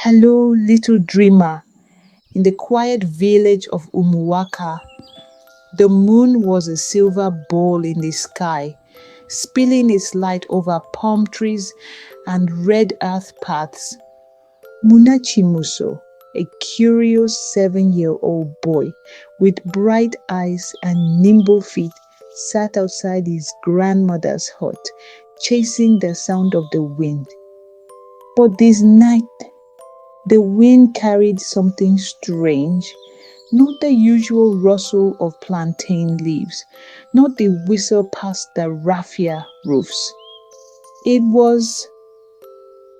Hello, little dreamer. In the quiet village of Umuwaka, the moon was a silver ball in the sky, spilling its light over palm trees and red earth paths. Munachimuso, a curious 7-year-old boy with bright eyes and nimble feet, sat outside his grandmother's hut, chasing the sound of the wind. But this night, the wind carried something strange, not the usual rustle of plantain leaves, not the whistle past the raffia roofs. It was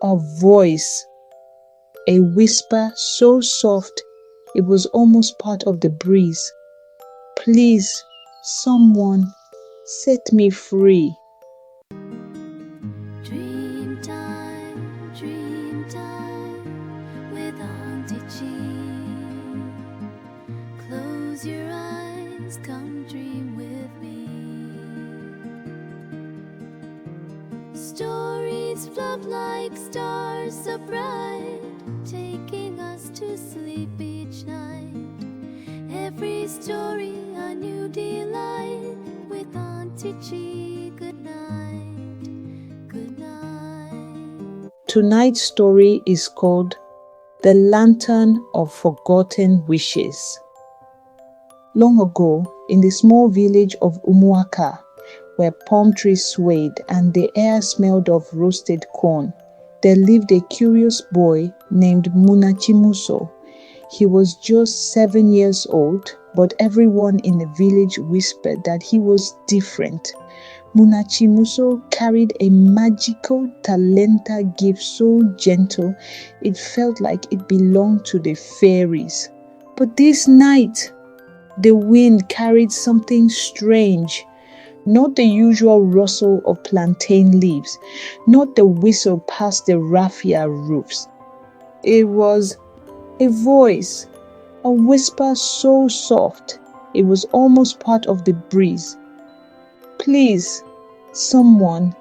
a voice, a whisper so soft it was almost part of the breeze. Please, someone, set me free. Dreamtime, dreamtime with Auntie Chi. Close your eyes, come dream with me. Stories float like stars so bright, taking us to sleep each night. Every story a new delight with Auntie Chi. Good night, good night. Tonight's story is called The Lantern of Forgotten Wishes. Long ago, in the small village of Umuwaka, where palm trees swayed and the air smelled of roasted corn, there lived a curious boy named Munachimuso. He was just 7 years old, but everyone in the village whispered that he was different. Munachimuso carried a magical talenta gift so gentle it felt like it belonged to the fairies. But this night, the wind carried something strange. Not the usual rustle of plantain leaves, not the whistle past the raffia roofs. It was a voice, a whisper so soft it was almost part of the breeze. Please, someone,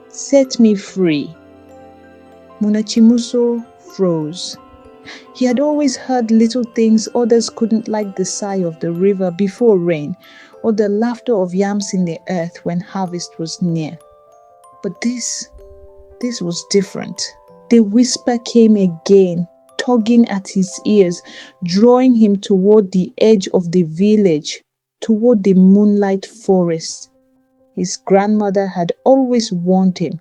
set me free. Munachimuso froze. He had always heard little things others couldn't, like the sigh of the river before rain, or the laughter of yams in the earth when harvest was near. But this was different. The whisper came again, tugging at his ears, drawing him toward the edge of the village, toward the moonlight forest. His grandmother had always warned him,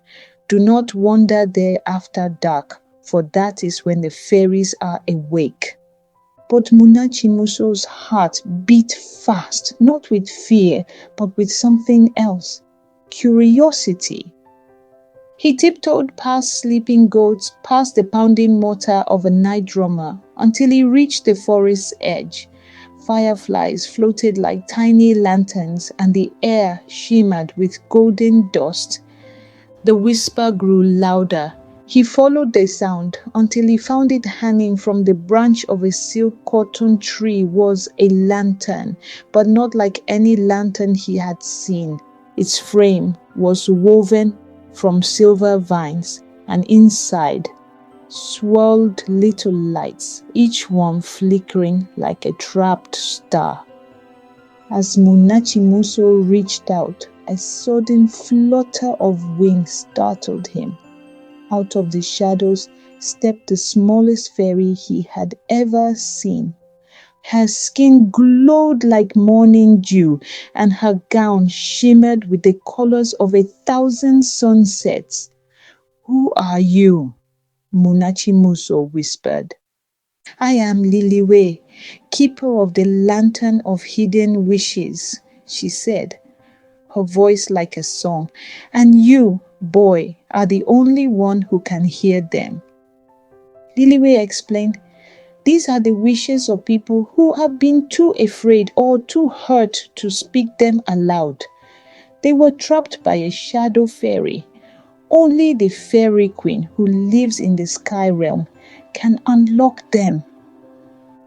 do not wander there after dark, for that is when the fairies are awake. But Munachimuso's heart beat fast, not with fear, but with something else, curiosity. He tiptoed past sleeping goats, past the pounding mortar of a night drummer, until he reached the forest's edge. Fireflies floated like tiny lanterns, and the air shimmered with golden dust. The whisper grew louder. He followed the sound until he found it hanging from the branch of a silk cotton tree was a lantern, but not like any lantern he had seen. Its frame was woven from silver vines, and inside swirled little lights, each one flickering like a trapped star. As Munachimuso reached out, a sudden flutter of wings startled him. Out of the shadows stepped the smallest fairy he had ever seen. Her skin glowed like morning dew, and her gown shimmered with the colors of 1,000 sunsets. "Who are you?" Munachimuso whispered. "I am Liliwe, keeper of the lantern of hidden wishes," she said, her voice like a song. "And you, boy, are the only one who can hear them." Liliwe explained, "These are the wishes of people who have been too afraid or too hurt to speak them aloud. They were trapped by a shadow fairy. Only the fairy queen who lives in the sky realm can unlock them."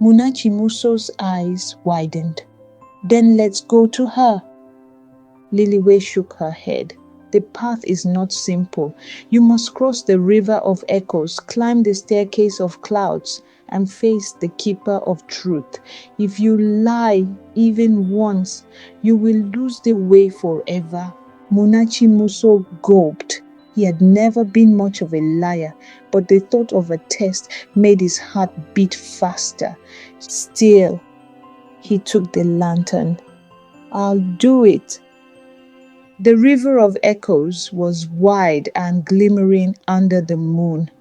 Munachimuso's eyes widened. "Then let's go to her." Liliwe shook her head. The path is not simple. You must cross the river of echoes, climb the staircase of clouds, and face the keeper of truth. If you lie even once, you will lose the way forever. Munachimuso gulped. He had never been much of a liar, but the thought of a test made his heart beat faster. Still, he took the lantern. I'll do it. The river of echoes was wide and glimmering under the moon.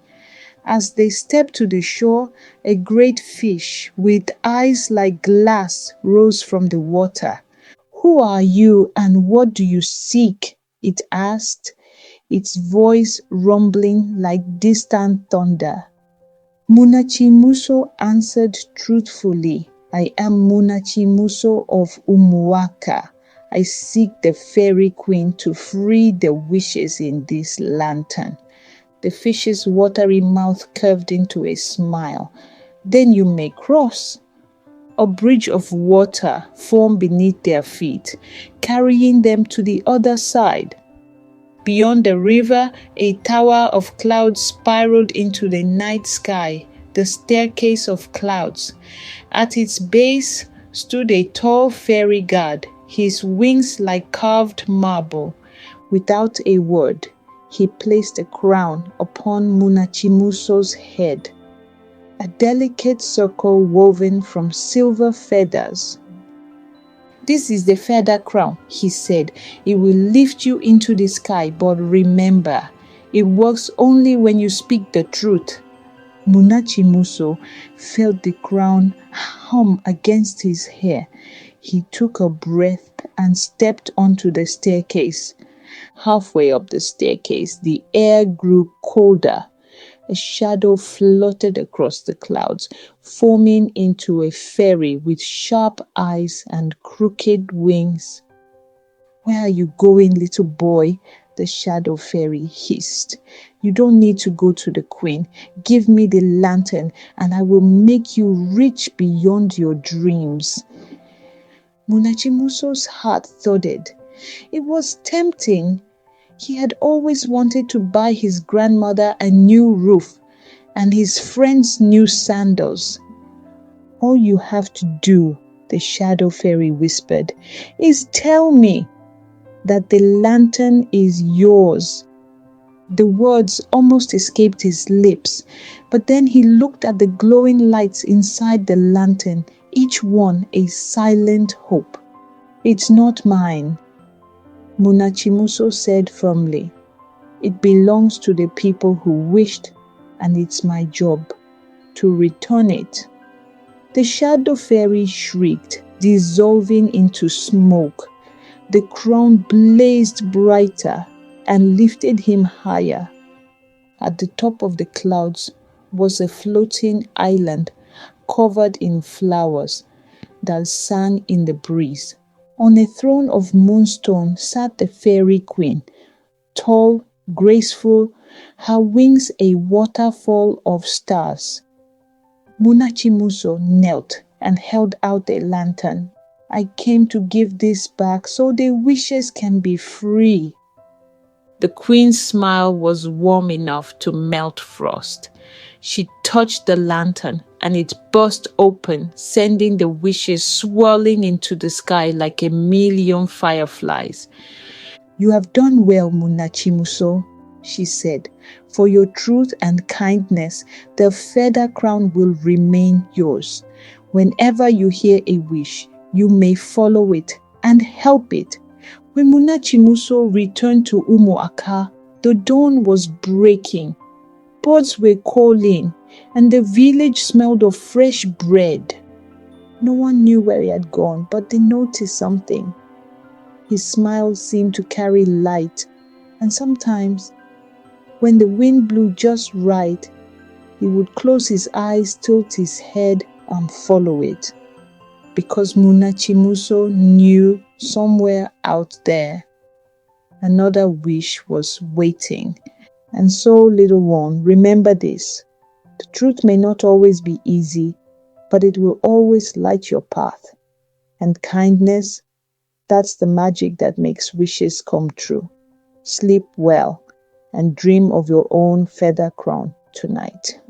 As they stepped to the shore, a great fish with eyes like glass rose from the water. Who are you and what do you seek? It asked, its voice rumbling like distant thunder. Munachimuso answered truthfully, I am Munachimuso of Umuaka. I seek the fairy queen to free the wishes in this lantern. The fish's watery mouth curved into a smile. Then you may cross. A bridge of water formed beneath their feet, carrying them to the other side. Beyond the river, a tower of clouds spiraled into the night sky, the staircase of clouds. At its base stood a tall fairy god, his wings like carved marble. Without a word, he placed a crown upon Munachimuso's head, a delicate circle woven from silver feathers. This is the feather crown, he said. It will lift you into the sky, but remember, it works only when you speak the truth. Munachimuso felt the crown hum against his hair. He took a breath and stepped onto the staircase. Halfway up the staircase, the air grew colder. A shadow floated across the clouds, forming into a fairy with sharp eyes and crooked wings. Where are you going, little boy? The shadow fairy hissed. You don't need to go to the queen. Give me the lantern and I will make you rich beyond your dreams. Munachimuso's heart thudded. It was tempting. He had always wanted to buy his grandmother a new roof and his friends new sandals. All you have to do, the shadow fairy whispered, is tell me that the lantern is yours. The words almost escaped his lips, but then he looked at the glowing lights inside the lantern, each one a silent hope. It's not mine, Munachimuso said firmly. It belongs to the people who wished, and it's my job to return it. The shadow fairy shrieked, dissolving into smoke. The crown blazed brighter and lifted him higher. At the top of the clouds was a floating island covered in flowers that sang in the breeze. On a throne of moonstone sat the fairy queen, tall, graceful, her wings a waterfall of stars. Munachimuso knelt and held out a lantern. I came to give this back so the wishes can be free. The queen's smile was warm enough to melt frost. She touched the lantern and it burst open, sending the wishes swirling into the sky like a million fireflies. You have done well, Munachimuso, she said. For your truth and kindness, the feather crown will remain yours. Whenever you hear a wish, you may follow it and help it. When Munachimuso returned to Umuaka, the dawn was breaking. Birds were calling, and the village smelled of fresh bread. No one knew where he had gone, but they noticed something. His smile seemed to carry light, and sometimes, when the wind blew just right, he would close his eyes, tilt his head, and follow it. Because Munachimuso knew somewhere out there, another wish was waiting. And so, little one, remember this. The truth may not always be easy, but it will always light your path. And kindness, that's the magic that makes wishes come true. sleep well, and dream of your own feather crown tonight.